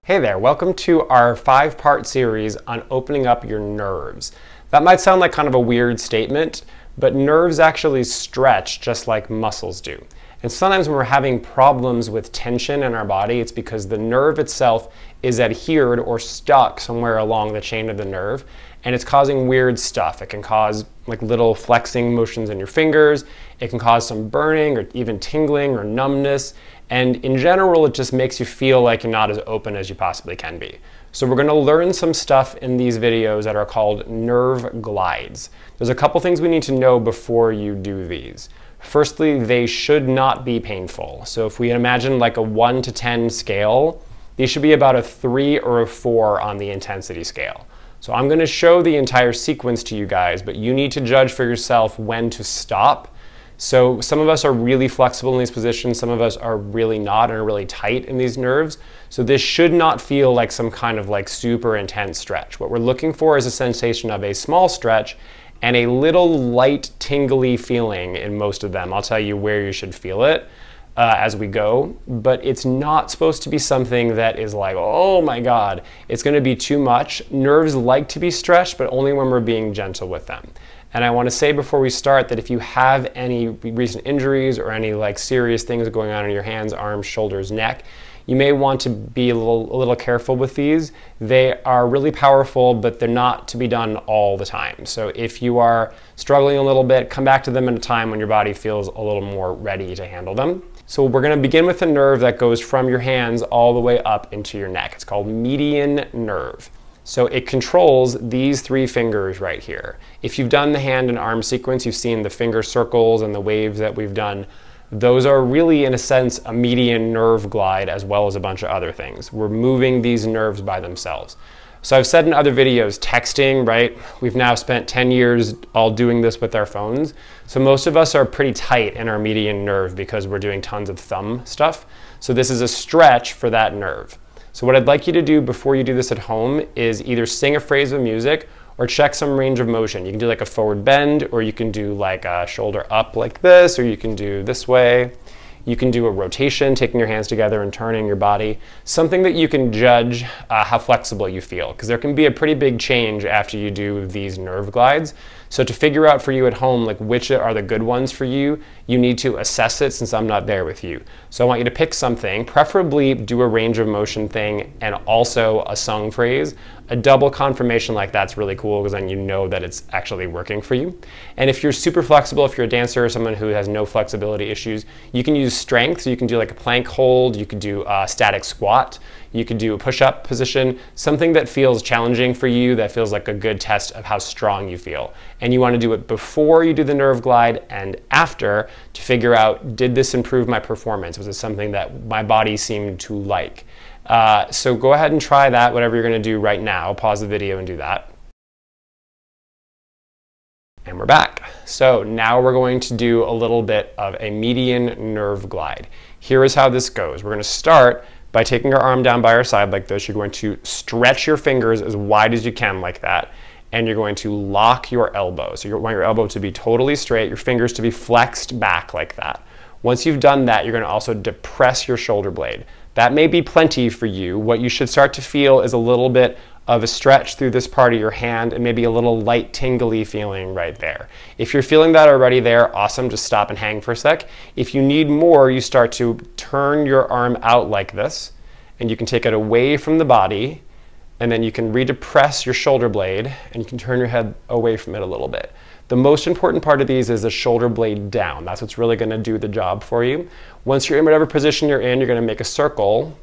Hey there, welcome to our 5-part series on opening up your nerves. That might sound like kind of a weird statement, but nerves actually stretch just like muscles do. And sometimes when we're having problems with tension in our body, it's because the nerve itself is adhered or stuck somewhere along the chain of the nerve, and it's causing weird stuff. It can cause like little flexing motions in your fingers, it can cause some burning or even tingling or numbness, and in general it just makes you feel like you're not as open as you possibly can be. So we're going to learn some stuff in these videos that are called nerve glides. There's a couple things we need to know before you do these. Firstly, they should not be painful. So if we imagine like a 1 to 10 scale, these should be about a 3 or a 4 on the intensity scale. So I'm going to show the entire sequence to you guys, but you need to judge for yourself when to stop. So some of us are really flexible in these positions, some of us are really not and are really tight in these nerves. So this should not feel like some kind of like super intense stretch. What we're looking for is a sensation of a small stretch and a little light tingly feeling in most of them. I'll tell you where you should feel it as we go, but it's not supposed to be something that is like, oh my God, it's going to be too much. Nerves like to be stretched, but only when we're being gentle with them. And I want to say before we start that if you have any recent injuries or any like serious things going on in your hands, arms, shoulders, neck, you may want to be a little careful with these. They are really powerful, but they're not to be done all the time. So if you are struggling a little bit, come back to them at a time when your body feels a little more ready to handle them. So we're going to begin with a nerve that goes from your hands all the way up into your neck. It's called median nerve. So it controls these 3 fingers right here. If you've done the hand and arm sequence, you've seen the finger circles and the waves that we've done. Those are really, in a sense, a median nerve glide as well as a bunch of other things. We're moving these nerves by themselves. So I've said in other videos, texting, right? We've now spent 10 years all doing this with our phones. So most of us are pretty tight in our median nerve because we're doing tons of thumb stuff. So this is a stretch for that nerve. So what I'd like you to do before you do this at home is either sing a phrase of music or check some range of motion. You can do like a forward bend, or you can do like a shoulder up like this, or you can do this way. You can do a rotation, taking your hands together and turning your body. Something that you can judge how flexible you feel, because there can be a pretty big change after you do these nerve glides. So to figure out for you at home, like which are the good ones for you, you need to assess it since I'm not there with you. So I want you to pick something, preferably do a range of motion thing and also a sung phrase. A double confirmation like that's really cool because then you know that it's actually working for you. And if you're super flexible, if you're a dancer or someone who has no flexibility issues, you can use strength. So you can do like a plank hold, you could do a static squat, you could do a push-up position, something that feels challenging for you, that feels like a good test of how strong you feel. And you want to do it before you do the nerve glide and after to figure out, did this improve my performance? Was it something that my body seemed to like? So go ahead and try that, whatever you're going to do right now. Pause the video and do that. And we're back. So now we're going to do a little bit of a median nerve glide. Here is how this goes. We're going to start by taking our arm down by our side like this. You're going to stretch your fingers as wide as you can like that. And you're going to lock your elbow. So you want your elbow to be totally straight, your fingers to be flexed back like that. Once you've done that, you're going to also depress your shoulder blade. That may be plenty for you. What you should start to feel is a little bit of a stretch through this part of your hand and maybe a little light tingly feeling right there. If you're feeling that already there, awesome, just stop and hang for a sec. If you need more, you start to turn your arm out like this, and you can take it away from the body, and then you can redepress your shoulder blade, and you can turn your head away from it a little bit. The most important part of these is the shoulder blade down. That's what's really going to do the job for you. Once you're in whatever position you're in, you're going to make a circle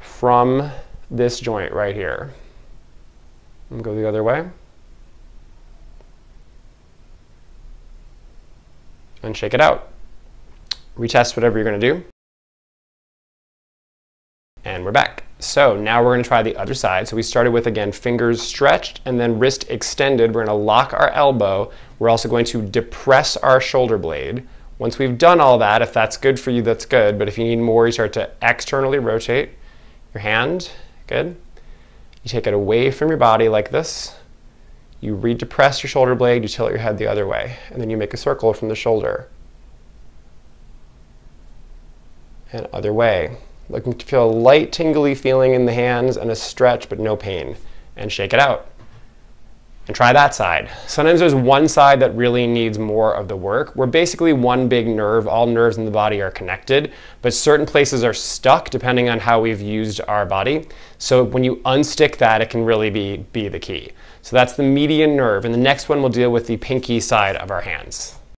from this joint right here. And go the other way. And shake it out. Retest whatever you're going to do. And we're back. So now we're going to try the other side. So we started with, again, fingers stretched and then wrist extended. We're going to lock our elbow. We're also going to depress our shoulder blade. Once we've done all that, if that's good for you, that's good. But if you need more, you start to externally rotate your hand. Good. You take it away from your body like this. You redepress your shoulder blade. You tilt your head the other way. And then you make a circle from the shoulder. And other way. Looking to feel a light tingly feeling in the hands and a stretch but no pain. And shake it out. And try that side. Sometimes there's one side that really needs more of the work. We're basically one big nerve. All nerves in the body are connected, but certain places are stuck depending on how we've used our body. So when you unstick that, it can really be the key. So that's the median nerve. And the next one we'll deal with the pinky side of our hands.